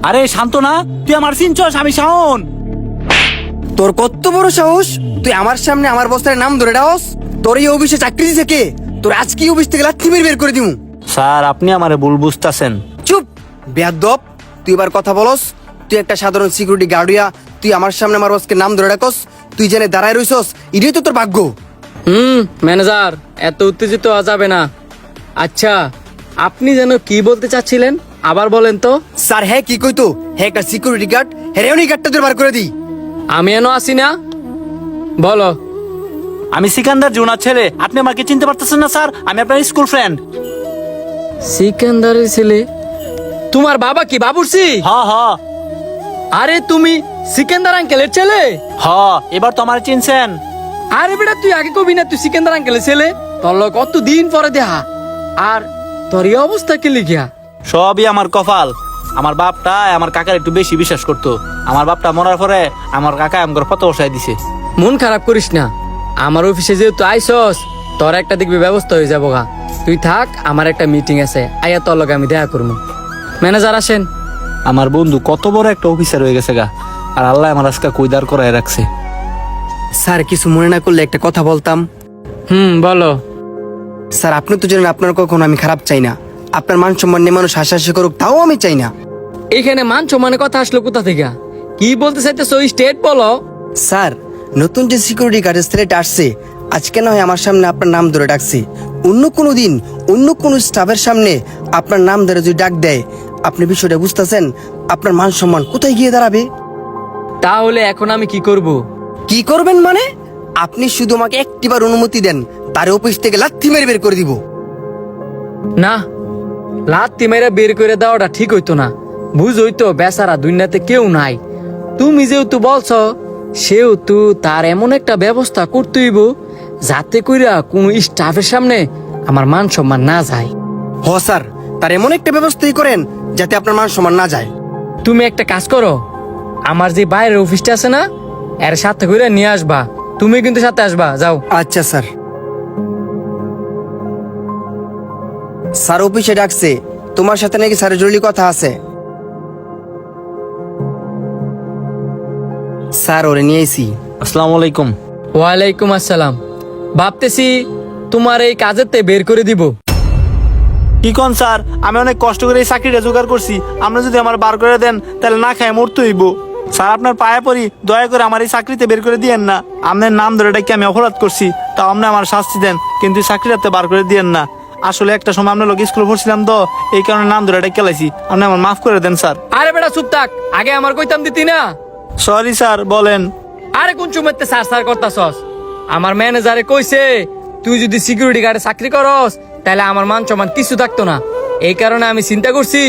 আরে শান্ত না, তুই আমার চিনছস? আমি শাওন। তোর কত বড় সাহস, তুই আমার সামনে আমার বস্তার নাম ধরে ডাকস? তোর এই অফিসে চাকরি দিছে কে? তোর আজকে অফিস থেকে লাথি মেরে বের করে দিমু। স্যার আপনি আমারে ভুল বুঝতাছেন। চুপ বেয়াদব, তুই এবার কথা বলস। তুই একটা সাধারণ সিকিউরিটি গার্ডিয়া, তুই আমার সামনে আমার বসকে নাম ধরে ডাকস? তুই জেনে দাঁড়ায় রইছস, এটাই তো তোর ভাগ্য। ম্যানেজার, এত উত্তেজিত হওয়া যাবে না। আচ্ছা, আপনি যেন কি বলতে চাচ্ছিলেন আবার বলেন তো। স্যার হ্যাঁ কি কইতো? হ্যাঁ একটা সিকিউরিটি গার্ড, হ্যাঁ উনি গার্ডটা তোর বার করে দিই। আমি এনো আসি না, বলো। আমি সিকান্দার জুনার ছেলে, আপনি আমাকে চিনতে পারতেছেন না স্যার? আমি আপনার স্কুল ফ্রেন্ড। সিকান্দারের ছেলে? তোমার বাবা কি বাবুর্চি? হ হ আরে তুমি সিকান্দার আঙ্কেলের ছেলে? হ, এবার তো আমার চিনছেন। আরে বেটা, তুই আগে কবি না তুই সিকান্দার আঙ্কেলের ছেলে? তোর লোক কত দিন পরে দেখা, আর তোর এই অবস্থা কে লিখিয়া? সবই আমার কপাল। আমার বাপটা আমার কাকার একটু বেশি বিশ্বাস করতো। আমার বাপটা মরার পরে আমার কাকা আমার পথ বসায় দিছে। মন খারাপ করিস না, আমার অফিসে যেহেতু আইসস, তোর একটা দেখবি ব্যবস্থা হয়ে যাবো গা। তুই থাক, আমার একটা মিটিং আছে, আইয়া তোর লগে আমি দেখা করবো। ম্যানেজার আসেন। আমার বন্ধু কত বড় একটা অফিসার হয়ে গেছে গা, আর আল্লাহ আমার আজকে কইদার করায় রাখছে। স্যার কিছু মনে না করলে একটা কথা বলতাম। বলো। স্যার আপনি তো জানেন আপনার কখনো আমি খারাপ চাই না। আপনার মান সম্মান নিয়ে মানুষ হাসাহাসি করুক, তাও আমি চাই না। এখানে মান সম্মানের কথা আসলো কোথা থেকে? কি বলতে চাইতেছো স্টেট বলো। স্যার নতুন যে সিকিউরিটি গার্ডের ছেলেটা আসছে, আজকে না হয় আমার সামনে আপনার নাম ধরে ডাকছে, অন্য কোনো দিন অন্য কোনো স্টাফের সামনে আপনার নাম ধরে যদি ডাক দেয়, আপনি বিষয়টা বুঝতেছেন? আপনার মান সম্মান কোথায় গিয়ে দাঁড়াবে? তাহলে এখন আমি কি করব? কি করবেন মানে? আপনি শুধু আমাকে একটিবার অনুমতি দেন, তার অফিস থেকে লাথি মেরে বের করে দিব। না, লাত্তি মেরে বের করে দেওয়াটা ঠিক হইতো না। বুঝই তো, বেচারা দুনিয়াতে কেউ নাই। তুমি যেহেতু বলছো, সেহেতু তার এমন একটা ব্যবস্থা করতে হইব যাতে কইরা কোন স্টাফের সামনে আমার মান সম্মান না যায়। হ স্যার, তার এমন একটা ব্যবস্থাই করেন যাতে আপনার মান সম্মান না যায়। তুমি একটা কাজ করো, আমার যে বাইরের অফিসটা আছে না, এর সাথে করে নিয়ে আসবা। তুমি কিন্তু সাথে আসবা, যাও। আচ্ছা স্যার। স্যার অফিসে ডাকছে, তোমার সাথে নাকি স্যারের জরুরি কথা আছে। স্যার ওরে নিয়ে এসি। আসসালামু আলাইকুম। ওয়ালাইকুম আসসালাম। ভাবতেছি তোমার এই কাজেতে বের করে দিব। কি কোন স্যার? আমি অনেক কষ্ট করে এই চাকরিটা জোগাড় করছি, আপনি যদি আমার বার করে দেন তাহলে না খায় মরতে হইব। স্যার আপনার পায়ে পড়ি, দয়া করে আমার এই চাকরিতে বের করে দিয়েন না। আপনার নাম ধরে ডাকি আমি অপরাধ করছি, তাও আপনি আমার শাস্তি দেন, কিন্তু এই চাকরিটাতে বার করে দিয়েন না। আসলে একটা সময় আপনার লোক স্কুলে পড়ছিলাম তো, এই কারণে নাম ধরে ডাকি লাইছি, আপনি আমার মাফ করে দেন স্যার। আরে বেটা চুপ থাক, আগে আমার কইতাম দিতি না। সরি স্যার, বলেন। আরে কোন চুমেতে সার সার করতাছস? আমার ম্যানেজারে কইছে তুই যদি সিকিউরিটি গার্ডে চাকরি করস তাহলে আমার মান সম্মান কিছু থাকতো না। এই কারণে আমি চিন্তা করছি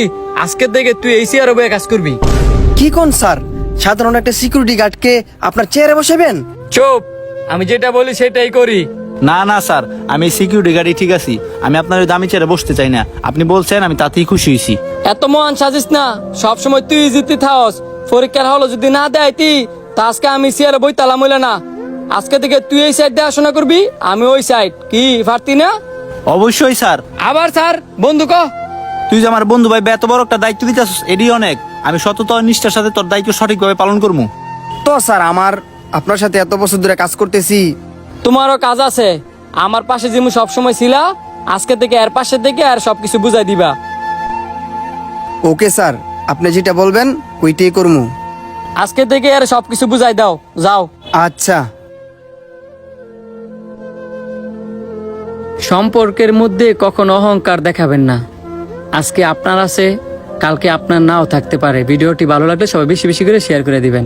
আজকের থেকে তুই এই চেয়ারে বসে কাজ করবি। কি কোন স্যার? সাধারণ একটা সিকিউরিটি গার্ডকে আপনার চেয়ারে বসাবেন? চুপ, আমি যেটা বলি সেটাই করি। না না স্যার, আমি সিকিউরিটি গার্ডই ঠিক আছি, আমি আপনার ওই দামি চেয়ারে বসতে চাই না। আপনি বলছেন, আমি তাতেই খুশি হয়েছি। এত মহান সাজিস না, সব সময় তুই জিততে থাকস। পরীক্ষার হলো যদি না দেয়তি তা আজকে আমি চেয়ারে বইতালাম হইলে না। আজকে থেকে তুই এই সাইড দেখাশোনা করবি, আমি ওই সাইড। কি পারতি না? অবশ্যই স্যার। আবার স্যার বন্ধু ক। তুই যে আমার বন্ধু ভাই, এত বড় একটা দায়িত্ব দিতেছ, এটি অনেক। আমি সততা ও নিষ্ঠার সাথে তোর দায়িত্ব সঠিকভাবে পালন করবো। তো স্যার আমার আপনার সাথে এত বছর ধরে কাজ করতেছি। তোমারও কাজ আছে, আমার পাশে যেমন সবসময় ছিলা, আজকে থেকে এর পাশে থেকে আর সবকিছু বুঝাই দিবা। ওকে স্যার, আপনি যেটা বলবেন ওইটাই করবো। আজকে থেকে আর সবকিছু বুঝাই দাও, যাও। আচ্ছা। সম্পর্কের মধ্যে কখনো অহংকার দেখাবেন না। আজকে আপনার আছে, কালকে আপনার নাও থাকতে পারে। ভিডিওটি ভালো লাগলে সবাই বেশি বেশি করে শেয়ার করে দিবেন।